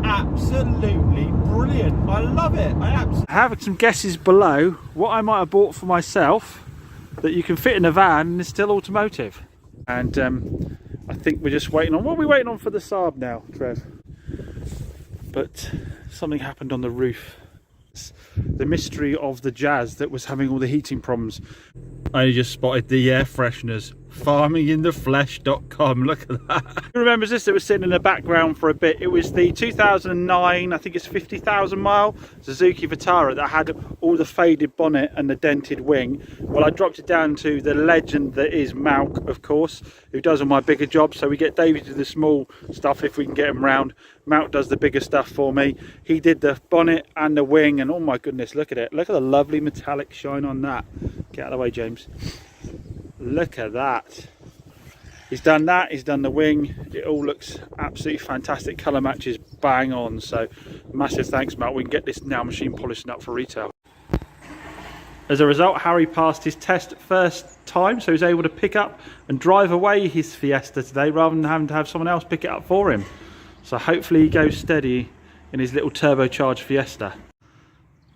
absolutely brilliant. I love it. I have some guesses below what I might have bought for myself that you can fit in a van and is still automotive. And I think we're just waiting on, what are we waiting on for the Saab now, Trev? But something happened on the roof. The mystery of the Jazz that was having all the heating problems. I just spotted the air fresheners. farminginthe.flesh.com. Look at that. Who remembers this? It was sitting in the background for a bit. It was the 2009, I think it's 50,000 mile Suzuki Vitara that had all the faded bonnet and the dented wing. Well, I dropped it down to the legend that is Malk, of course, who does all my bigger jobs. So we get David to do the small stuff if we can get him round. Malk does the bigger stuff for me. He did the bonnet and the wing, and oh my goodness, look at it. Look at the lovely metallic shine on that. Get out of the way, James. Look at that. He's done that, he's done the wing. It all looks absolutely fantastic. Colour matches bang on. So massive thanks, Matt. We can get this now machine polishing up for retail. As a result, Harry passed his test first time, so he's able to pick up and drive away his Fiesta today rather than having to have someone else pick it up for him. So hopefully he goes steady in his little turbocharged Fiesta.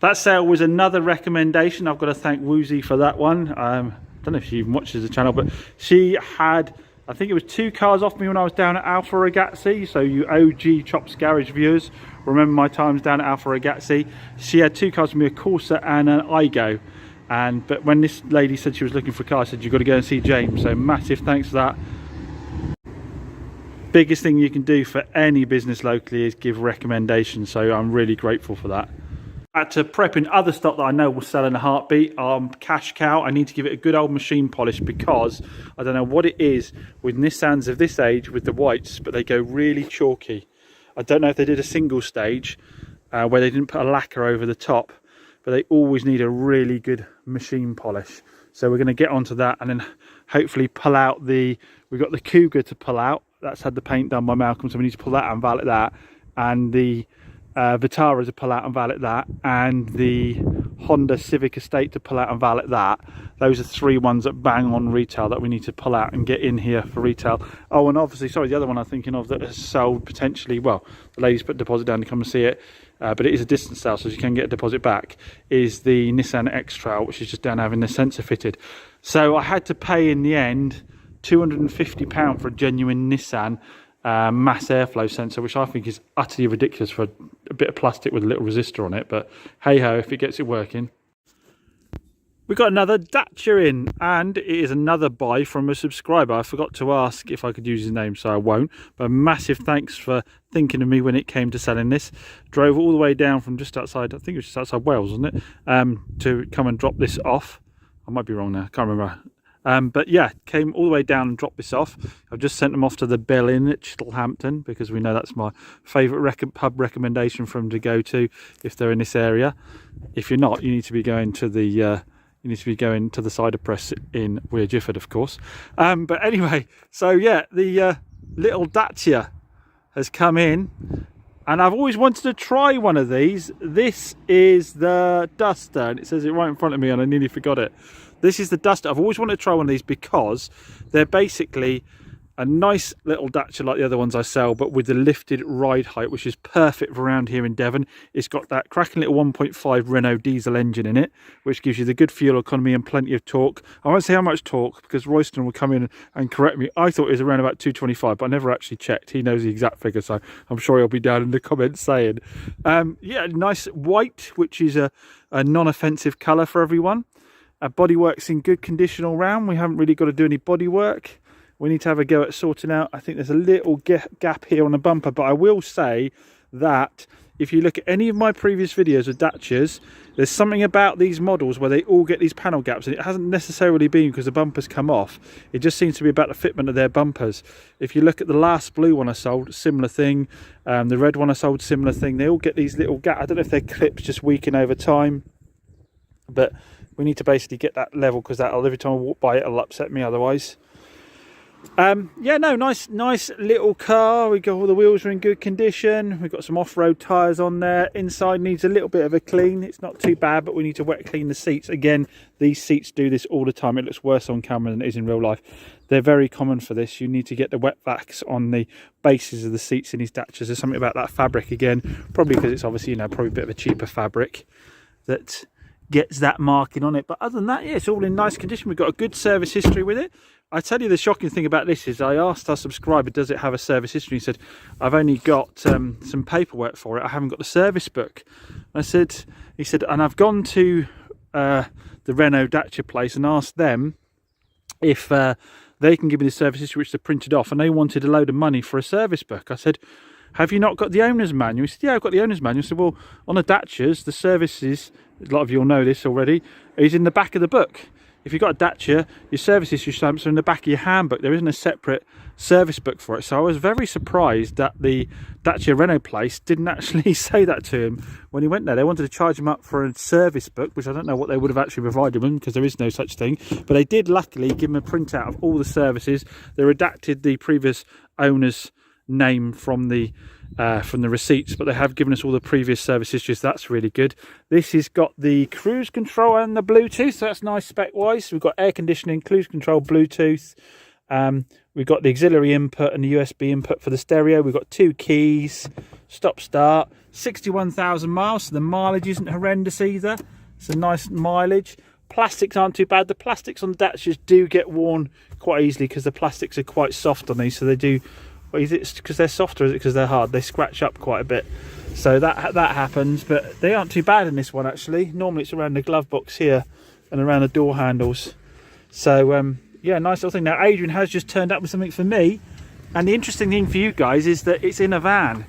That sale was another recommendation. I've got to thank Woozy for that one. I don't know if she even watches the channel, but she had, I think it was 2 cars off me when I was down at Alfa Ragazzi. So you OG Chops Garage viewers remember my times down at Alfa Ragazzi. She had 2 cars with me, a Corsa and an Igo. But when this lady said she was looking for a car, I said, you've got to go and see James. So massive thanks for that. Biggest thing you can do for any business locally is give recommendations. So I'm really grateful for that. To prepping other stock that I know will sell in a heartbeat. Cash cow, I need to give it a good old machine polish because I don't know what it is with Nissans of this age with the whites, but they go really chalky. I don't know if they did a single stage where they didn't put a lacquer over the top, but they always need a really good machine polish. So we're going to get onto that and then hopefully pull out we've got the Cougar to pull out. That's had the paint done by Malcolm, so we need to pull that out and valet that. And the Vitara to pull out and valet that, and the Honda Civic Estate to pull out and valet that. Those are 3 ones that bang on retail that we need to pull out and get in here for retail. Oh, and obviously, sorry, the other one I'm thinking of that has sold potentially, well, the ladies put a deposit down to come and see it, but it is a distance sale, so you can get a deposit back, is the Nissan X-Trail, which is just down having the sensor fitted. So I had to pay in the end £250 for a genuine Nissan mass airflow sensor, which I think is utterly ridiculous for a bit of plastic with a little resistor on it, but hey ho, if it gets it working. We've got another Dacia in, and it is another buy from a subscriber. I forgot to ask if I could use his name, so I won't, but massive thanks for thinking of me when it came to selling this. Drove all the way down from just outside, I think it was just outside Wales, wasn't it, to come and drop this off. I might be wrong now, can't remember. But yeah, came all the way down and dropped this off. I've just sent them off to the Bell Inn at Chittlehampton because we know that's my favourite pub recommendation for them to go to if they're in this area. If you're not, you need to be going to the cider press in Weir Gifford, of course. But anyway, so yeah, the little Dacia has come in, and I've always wanted to try one of these. This is the Duster, and it says it right in front of me, and I nearly forgot it. This is the Duster. I've always wanted to try one of these because they're basically a nice little Dacia like the other ones I sell, but with the lifted ride height, which is perfect for around here in Devon. It's got that cracking little 1.5 Renault diesel engine in it, which gives you the good fuel economy and plenty of torque. I won't say how much torque because Royston will come in and correct me. I thought it was around about 225, but I never actually checked. He knows the exact figure, so I'm sure he'll be down in the comments saying. Yeah, nice white, which is a non-offensive colour for everyone. Bodywork's in good condition all round. We haven't really got to do any bodywork. We need to have a go at sorting out. I think there's a little gap here on the bumper, but I will say that if you look at any of my previous videos of Dacias, there's something about these models where they all get these panel gaps, and it hasn't necessarily been because the bumpers come off. It just seems to be about the fitment of their bumpers. If you look at the last blue one I sold, similar thing. The red one I sold, similar thing. They all get these little gaps. I don't know if they're clips just weaken over time, but we need to basically get that level because that'll, every time I walk by it, it'll upset me otherwise. Yeah, no, nice little car. We got all the wheels are in good condition. We've got some off-road tyres on there. Inside needs a little bit of a clean. It's not too bad, but we need to wet clean the seats. Again, these seats do this all the time. It looks worse on camera than it is in real life. They're very common for this. You need to get the wet vacs on the bases of the seats in these Datchas. There's something about that fabric again, probably because it's obviously, you know, probably a bit of a cheaper fabric that gets that marking on it. But other than that, yeah, it's all in nice condition. We've got a good service history with it. I tell you, the shocking thing about this is I asked our subscriber, does it have a service history? He said, I've only got some paperwork for it. I haven't got the service book. He said, and I've gone to the Renault Dacia place and asked them if they can give me the service history, which they printed off, and they wanted a load of money for a service book. I said, have you not got the owner's manual? He said, yeah, I've got the owner's manual. I said, well, on the Dacias, the services, a lot of you will know this already, is in the back of the book. If you've got a Dacia, your service history stamps are in the back of your handbook. There isn't a separate service book for it. So I was very surprised that the Dacia Renault place didn't actually say that to him when he went there. They wanted to charge him up for a service book, which I don't know what they would have actually provided him, because there is no such thing. But they did luckily give him a printout of all the services. They redacted the previous owner's name from the receipts, but they have given us all the previous service histories. That's really good. This has got the cruise control and the Bluetooth, so that's nice spec wise. We've got air conditioning, cruise control, Bluetooth. We've got the auxiliary input and the USB input for the stereo. We've got 2 keys, stop start, 61,000 miles, so the mileage isn't horrendous either. It's a nice mileage. Plastics aren't too bad. The plastics on the Dacias do get worn quite easily because the plastics are quite soft on these, so they do. Is it because they're soft or is it because they're hard? They scratch up quite a bit, so that happens. But they aren't too bad in this one actually. Normally it's around the glove box here and around the door handles. So yeah, nice little thing. Now Adrian has just turned up with something for me, and the interesting thing for you guys is that it's in a van.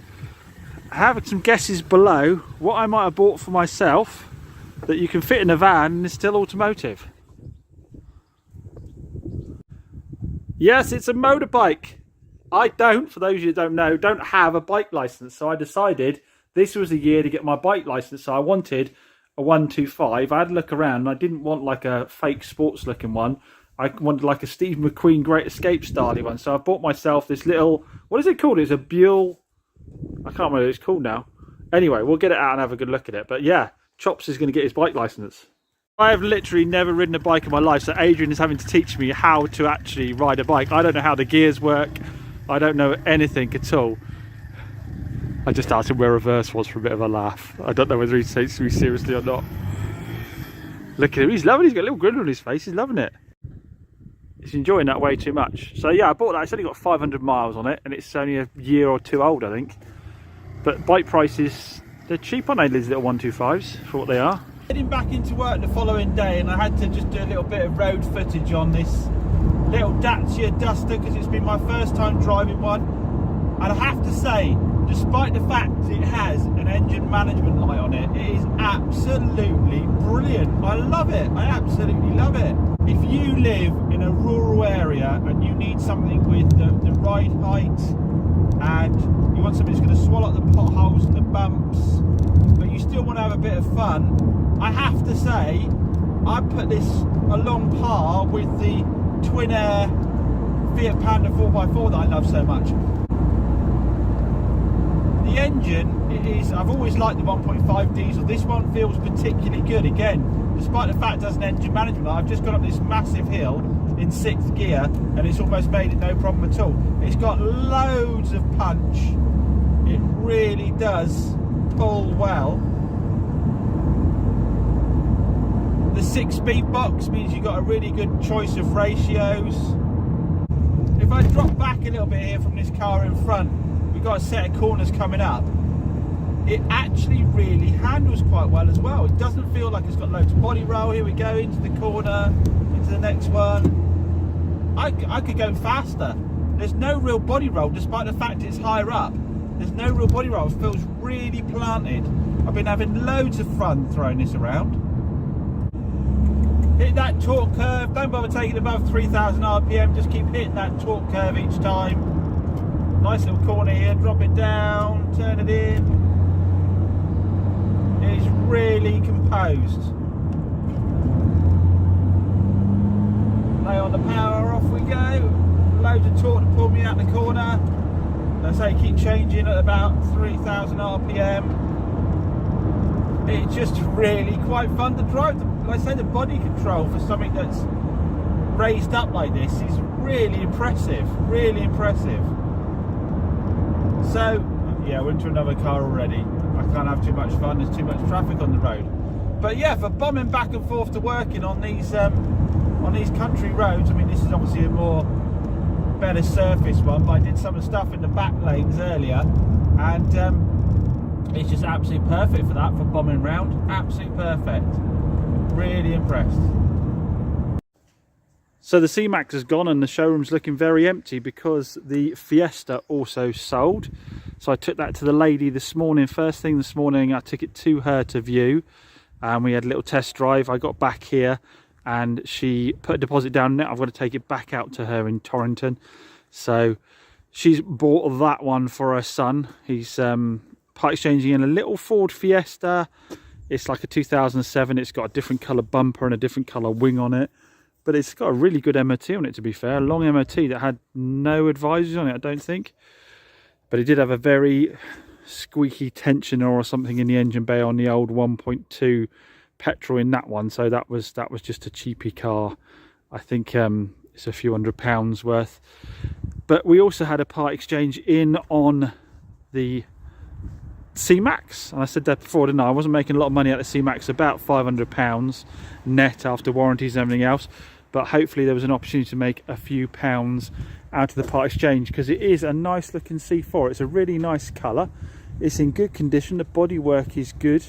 Have some guesses below what I might have bought for myself that you can fit in a van and is still automotive. Yes, it's a motorbike. I don't, for those of you who don't know, don't have a bike license. So I decided this was the year to get my bike license. So I wanted a 125. I had a look around and I didn't want like a fake sports looking one. I wanted like a Steve McQueen Great Escape style one. So I bought myself this little, what is it called? It's a Buell, I can't remember what it's called now. Anyway, we'll get it out and have a good look at it. But yeah, Chops is going to get his bike license. I have literally never ridden a bike in my life. So Adrian is having to teach me how to actually ride a bike. I don't know how the gears work. I don't know anything at all. I just asked him where reverse was for a bit of a laugh. I don't know whether he takes me seriously or not. Look at him, he's loving it. He's got a little grin on his face. He's loving it. He's enjoying that way too much. So yeah, I bought that. It's only got 500 miles on it, and it's only a year or two old, I think. But bike prices, they're cheap, aren't they, these little 125s for what they are? Heading back into work the following day, and I had to just do a little bit of road footage on this little Dacia Duster because it's been my first time driving one, and I have to say, despite the fact it has an engine management light on it, it is absolutely brilliant. I love it. I absolutely love it. If you live in a rural area and you need something with the ride height, and you want something that's going to swallow up the potholes and the bumps, but you still want to have a bit of fun, I have to say I put this along par with the twin air Fiat Panda 4x4 that I love so much. The engine is, I've always liked the 1.5 diesel. This one feels particularly good again, despite the fact it has an engine management. I've just gone up this massive hill in 6th gear and it's almost made it no problem at all. It's got loads of punch. It really does pull well. The 6-speed box means you've got a really good choice of ratios. If I drop back a little bit here from this car in front, we've got a set of corners coming up. It actually really handles quite well as well. It doesn't feel like it's got loads of body roll. Here we go, into the corner, into the next one. I could go faster. There's no real body roll, despite the fact it's higher up. There's no real body roll. It feels really planted. I've been having loads of fun throwing this around. Hit that torque curve, don't bother taking above 3,000 RPM, just keep hitting that torque curve each time. Nice little corner here, drop it down, turn it in. It is really composed. Lay on the power, off we go. loads of torque to pull me out the corner. Let's say keep changing at about 3,000 RPM. It's just really quite fun to drive. Like I say, the body control for something that's raised up like this is really impressive, really impressive. So yeah, we're into another car already. I can't have too much fun, there's too much traffic on the road. But yeah, for bombing back and forth to working on these country roads, I mean, this is obviously a more better surface one, but I did some of the stuff in the back lanes earlier, and it's just absolutely perfect for that, for bombing round. Absolutely perfect. Really impressed. So the C-Max has gone and the showroom's looking very empty because the Fiesta also sold. So I took that to the lady this morning. First thing this morning, I took it to her to view, and we had a little test drive. I got back here and she put a deposit down on it. I've got to take it back out to her in Torrington. So she's bought that one for her son. He's part exchanging in a little Ford Fiesta. It's like a 2007. It's got a different colour bumper and a different colour wing on it. But it's got a really good MOT on it, to be fair. A long MOT that had no advisors on it, I don't think. But it did have a very squeaky tensioner or something in the engine bay on the old 1.2 petrol in that one. So that was just a cheapy car. I think it's a few £100 worth. But we also had a part exchange in on the C-Max, and I said that before, didn't I? I wasn't making a lot of money out of the C-Max, about £500 net after warranties and everything else, but hopefully there was an opportunity to make a few pounds out of the part exchange, because it is a nice looking C4. It's a really nice colour, it's in good condition, the bodywork is good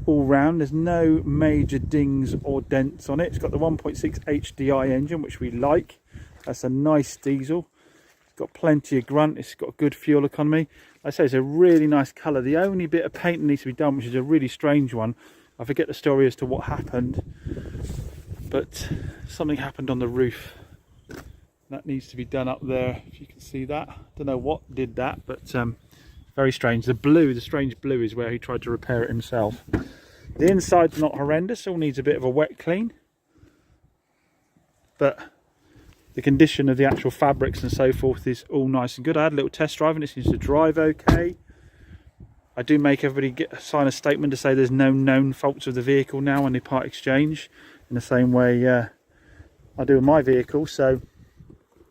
all round, there's no major dings or dents on it. It's got the 1.6 HDI engine, which we like. That's a nice diesel. It's got plenty of grunt, it's got good fuel economy. Like I say, it's a really nice colour. The only bit of paint that needs to be done, which is a really strange one, I forget the story as to what happened, but something happened on the roof. That needs to be done up there, if you can see that. Don't know what did that, but very strange. The strange blue is where he tried to repair it himself. The inside's not horrendous, still needs a bit of a wet clean, but the condition of the actual fabrics and so forth is all nice and good. I had a little test drive and it seems to drive okay. I do make everybody sign a statement to say there's no known faults of the vehicle now when they part exchange, in the same way I do with my vehicle, so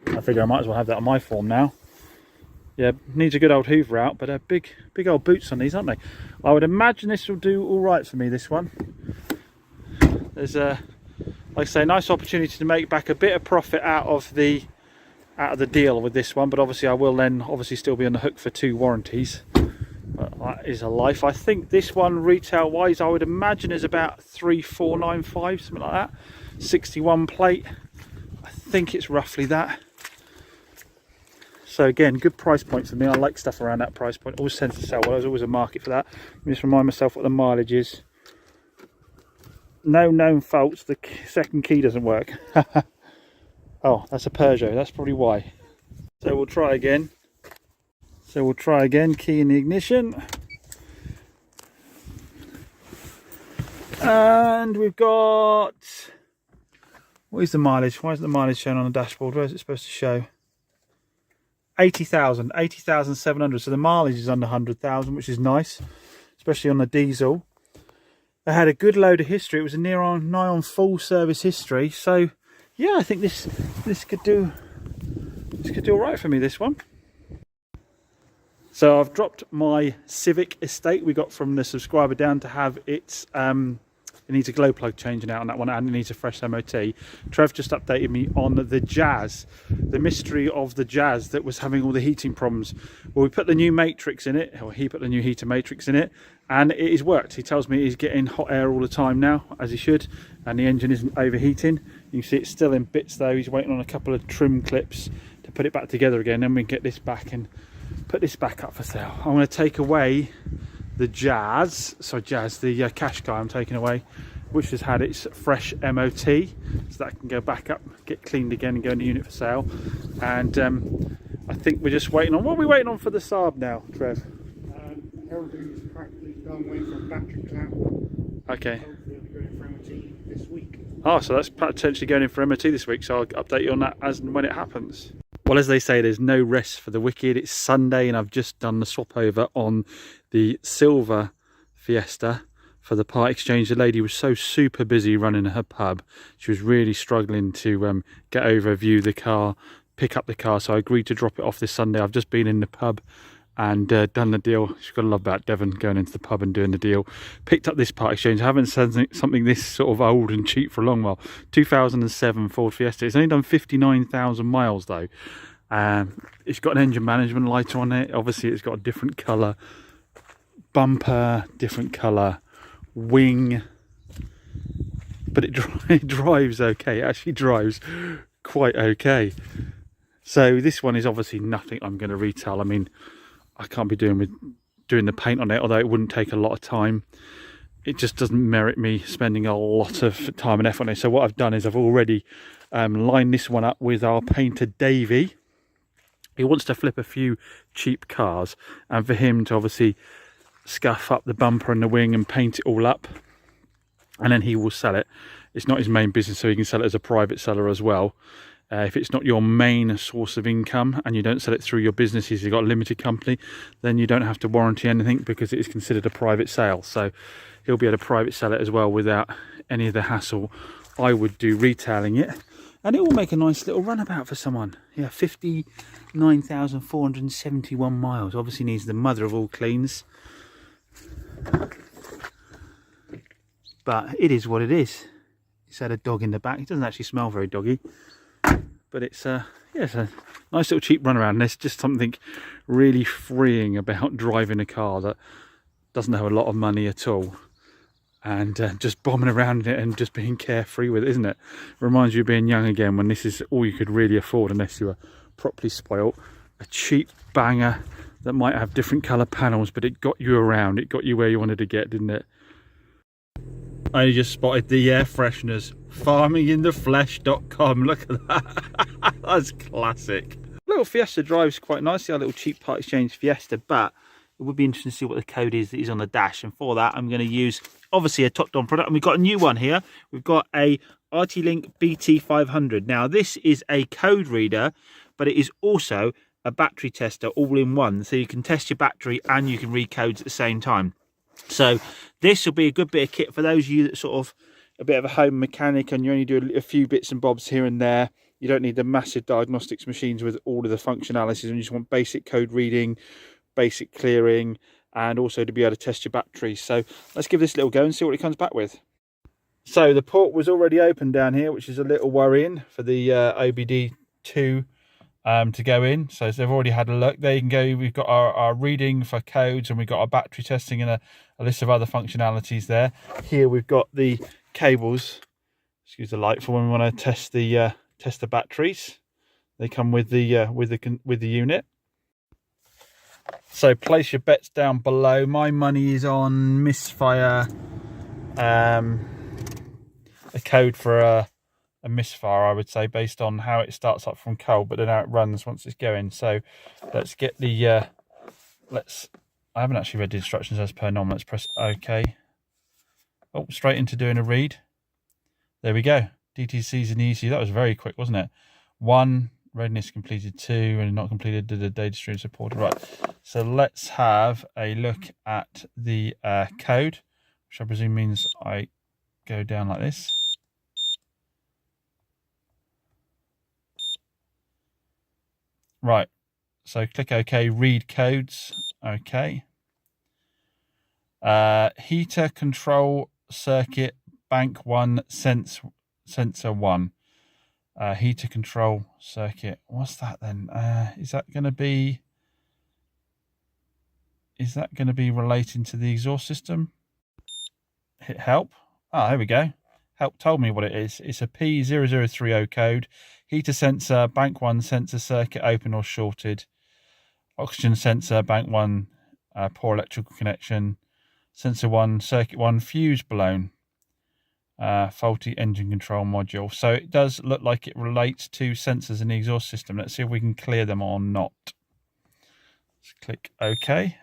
I figure I might as well have that on my form now. Yeah, needs a good old hoover out, but big old boots on these, aren't they? I would imagine this will do all right for me, this one. There's a, like I say, nice opportunity to make back a bit of profit out of the deal with this one, but obviously I will then still be on the hook for 2 warranties. But that is a life. I think this one retail wise, I would imagine is about 3,495, something like that. 61 plate, I think it's roughly that. So again, good price point for me. I like stuff around that price point. Always tends to sell well. There's always a market for that. Let me just remind myself what the mileage is. No known faults. The second key doesn't work. Oh, that's a Peugeot. That's probably why. So we'll try again. Key in the ignition. And we've got... What is the mileage? Why is the mileage shown on the dashboard? Where is it supposed to show? 80,700. So the mileage is under 100,000, which is nice, especially on the diesel. They had a good load of history. It was a nigh on full service history. So yeah, I think this could do all right for me, this one. So I've dropped my Civic Estate we got from the subscriber down to have its it needs a glow plug changing out on that one, and it needs a fresh MOT. Trev just updated me on the Jazz, the mystery of the Jazz that was having all the heating problems. Well, we put the new matrix in it, or he put the new heater matrix in it, and it has worked. He tells me he's getting hot air all the time now, as he should, and the engine isn't overheating. You can see it's still in bits though. He's waiting on a couple of trim clips to put it back together again, then we can get this back and put this back up for sale. I'm going to take away the Jazz, the Qashqai I'm taking away, which has had its fresh MOT, so that can go back up, get cleaned again and go in the unit for sale. And I think we're just waiting on, what are we waiting on for the Saab now, Trev? Everything's practically done, waiting for a battery clamp. Okay. Hopefully it'll be going for MOT this week. Oh, so that's potentially going in for MOT this week, so I'll update you on that as and when it happens. Well, as they say, there's no rest for the wicked. It's Sunday and I've just done the swap over on the silver Fiesta for the part exchange. The lady was so super busy running her pub. She was really struggling to get over, view the car, pick up the car. So I agreed to drop it off this Sunday. I've just been in the pub and done the deal. She's got to love about Devon, going into the pub and doing the deal. Picked up this part exchange. I haven't seen something this sort of old and cheap for a long while. 2007 Ford Fiesta. It's only done 59,000 miles though. It's got an engine management light on it. Obviously it's got a different colour bumper, different colour wing, but it drives okay. It actually drives quite okay. So this one is obviously nothing I'm going to retail. I mean, I can't be doing the paint on it, although it wouldn't take a lot of time. It just doesn't merit me spending a lot of time and effort on it. So what I've done is I've already lined this one up with our painter Davey. He wants to flip a few cheap cars, and for him to obviously scuff up the bumper and the wing and paint it all up, and then he will sell it. It's not his main business, so he can sell it as a private seller as well. If it's not your main source of income and you don't sell it through your business, if you've got a limited company, then you don't have to warranty anything because it is considered a private sale. So he'll be able to private sell it as well without any of the hassle I would do retailing it. And it will make a nice little runabout for someone. Yeah, 59,471 miles. Obviously needs the mother of all cleans. But it is what it is. It's had a dog in the back. It doesn't actually smell very doggy. But it's yeah, it's a nice little cheap runaround. And there's just something really freeing about driving a car that doesn't have a lot of money at all, and just bombing around in it and just being carefree with it, isn't it? Reminds you of being young again, when this is all you could really afford unless you were properly spoilt. A cheap banger that might have different colour panels, but it got you around. It got you where you wanted to get, didn't it? I only just spotted the air fresheners. Farmingintheflesh.com. Look at that. That's classic. Little Fiesta drives quite nicely, our little cheap part exchange Fiesta, but it would be interesting to see what the code is that is on the dash. And for that, I'm going to use obviously a top-down product. And we've got a new one here. We've got a RT-Link BT500. Now, this is a code reader, but it is also a battery tester all in one. So you can test your battery and you can read codes at the same time. So this will be a good bit of kit for those of you that sort of a bit of a home mechanic and you only do a few bits and bobs here and there. You don't need the massive diagnostics machines with all of the functionalities, and you just want basic code reading, basic clearing, and also to be able to test your batteries. So let's give this a little go and see what it comes back with. So the port was already open down here, which is a little worrying for the OBD2 to go in. So they've already had a look. There you can go. We've got our reading for codes, and we've got our battery testing and a list of other functionalities there. Here we've got the cables, excuse the light, for when we want to test the batteries. They come with the unit. So place your bets down below. My money is on misfire, a code for a misfire, I would say, based on how it starts up from cold, but then how it runs once it's going. So let's get the I haven't actually read the instructions as per normal. Let's press OK. Oh, straight into doing a read. There we go. DTC's and ECU. That was very quick, wasn't it? 1, readiness completed. 2, and not completed, the data stream supported. Right. So let's have a look at the code, which I presume means I go down like this. Right. So click OK, read codes. OK. Heater control circuit bank 1 sensor 1. Heater control circuit. What's that then? Is that going to be relating to the exhaust system? Hit help. Ah, there we go. Help told me what it is. It's a P0030 code. Heater sensor, bank 1 sensor circuit open or shorted. Oxygen sensor, bank 1, poor electrical connection. Sensor 1, circuit 1, fuse blown. Faulty engine control module. So it does look like it relates to sensors in the exhaust system. Let's see if we can clear them or not. Let's click OK.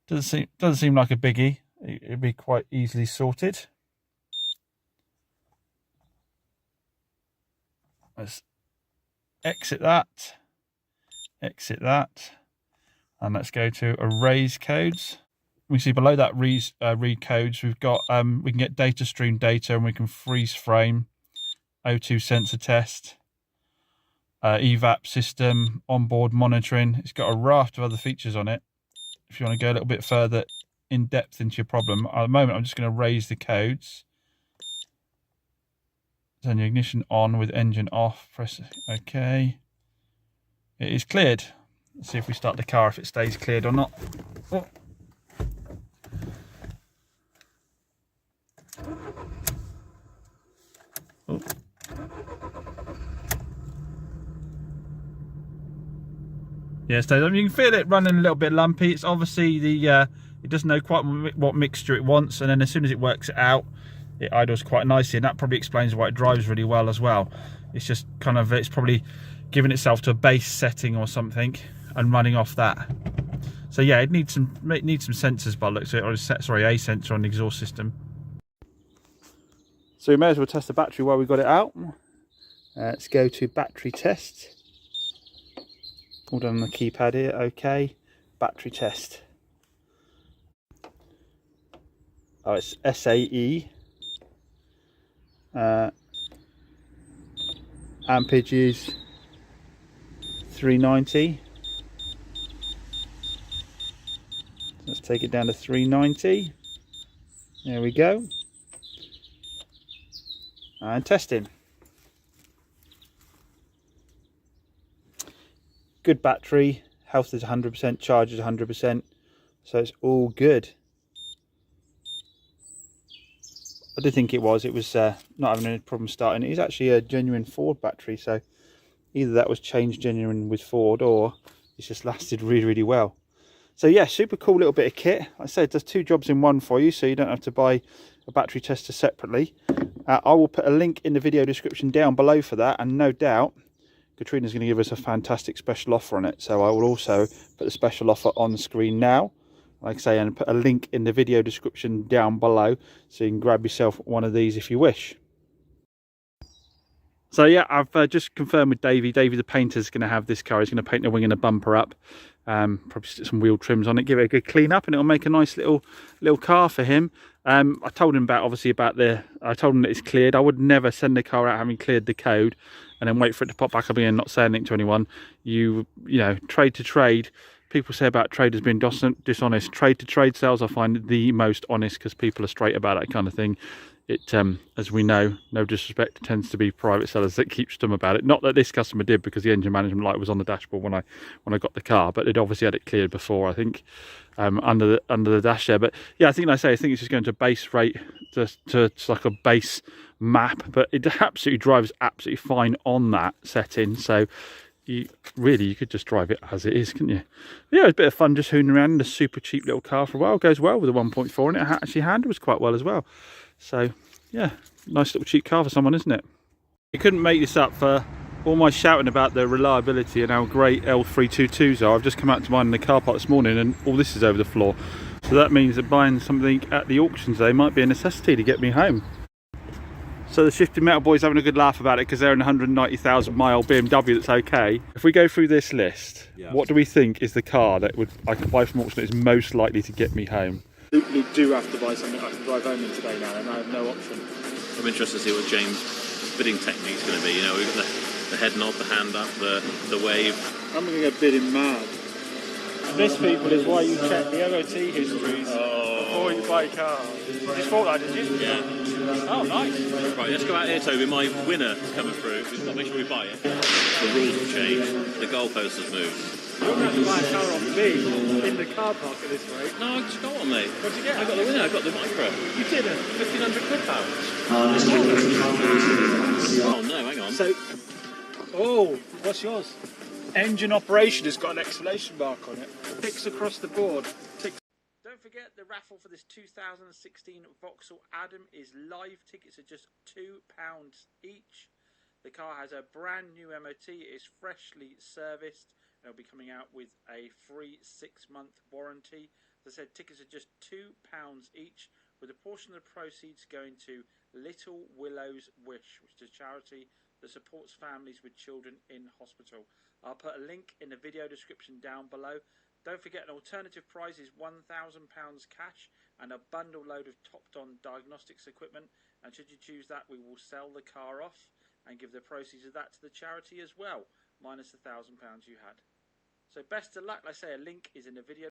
Doesn't seem like a biggie. It'd be quite easily sorted. Let's exit that, and let's go to erase codes. We see below that read codes, we've got we can get data stream data, and we can freeze frame, O2 sensor test, evap system, onboard monitoring. It's got a raft of other features on it. If you want to go a little bit further in depth into your problem, at the moment I'm just going to raise the codes. Turn your ignition on with engine off, press OK. It is cleared. Let's see if we start the car, if it stays cleared or not. Oh. Oh. Yeah, so you can feel it running a little bit lumpy. It's obviously the it doesn't know quite what mixture it wants, and then as soon as it works it out, it idles quite nicely, and that probably explains why it drives really well as well. It's just kind of, it's probably giving itself to a base setting or something and running off that. So yeah, it needs some sensors by the looks of it, or sorry, a sensor on the exhaust system. So we may as well test the battery while we got it out. Let's go to battery test. All done on the keypad here. Okay, battery test. Oh, it's SAE. Ampage is 390. Let's take it down to 390. There we go. And testing. Good battery, health is 100%, charge is 100%, so it's all good. I did think it was not having any problem starting. It is actually a genuine Ford battery, so either that was changed genuine with Ford, or it's just lasted really, really well. So yeah, super cool little bit of kit. Like I said, there's two jobs in one for you, so you don't have to buy a battery tester separately. I will put a link in the video description down below for that, and no doubt Katrina's going to give us a fantastic special offer on it. So I will also put the special offer on screen now, like I say, and put a link in the video description down below, so you can grab yourself one of these if you wish. So yeah, I've just confirmed with Davey. Davey the painter's going to have this car. He's going to paint the wing and the bumper up, probably stick some wheel trims on it, give it a good clean up, and it'll make a nice little car for him. I told him I told him that it's cleared. I would never send the car out having cleared the code and then wait for it to pop back up again and not say anything to anyone. You know, trade to trade, people say about traders being dishonest. Trade to trade sales I find the most honest, because people are straight about that kind of thing. It, as we know, no disrespect, tends to be private sellers that keep stum about it. Not that this customer did, because the engine management light was on the dashboard when I got the car, but it obviously had it cleared before, I think, under the dash there. But yeah, I think it's just going to base rate to like a base map, but it absolutely drives absolutely fine on that setting. So you could just drive it as it is, couldn't you? But yeah, it was a bit of fun just hooning around in a super cheap little car for a while. Goes well with a 1.4, and it actually handles quite well as well. So yeah, nice little cheap car for someone, isn't it? You couldn't make this up for all my shouting about the reliability and how great L322s are. I've just come out to mine in the car park this morning, and all this is over the floor. So that means that buying something at the auction today might be a necessity to get me home. So the Shifting Metal boys having a good laugh about it, because they're in a 190,000 mile BMW that's okay. If we go through this list, what do we think is the car that I could buy from auction that is most likely to get me home? You do have to buy something I can drive home in today now, and I have no option. I'm interested to see what James' bidding technique's going to be. You know, we've got the head nod, the hand up, the wave. I'm going to go bidding mad. This, people, is why you check the MOT histories before you buy a car. You just thought that, did you? Yeah. Oh, nice. Right, let's go out here, Toby. My winner is coming through. We've got to make sure we buy it. The rules have changed. The goalpost has moved. You're going to have to buy a car off me in the car park at this rate. No, I just got one, mate. What did you get? I got the winner. I got the micro. You did it? 1,500 quid pounds. Oh no, hang on. So, what's yours? Engine operation has got an exclamation mark on it. Ticks across the board. Ticks. Don't forget, the raffle for this 2016 Vauxhall Adam is live. Tickets are just £2 each. The car has a brand new MOT. It is freshly serviced. It'll be coming out with a free 6-month warranty. As I said, tickets are just £2 each, with a portion of the proceeds going to Little Willow's Wish, which is a charity that supports families with children in hospital. I'll put a link in the video description down below. Don't forget, an alternative prize is £1,000 cash and a bundle load of topped-on diagnostics equipment. And should you choose that, we will sell the car off and give the proceeds of that to the charity as well, minus the £1,000 you had. So best of luck. Like I say, a link is in the video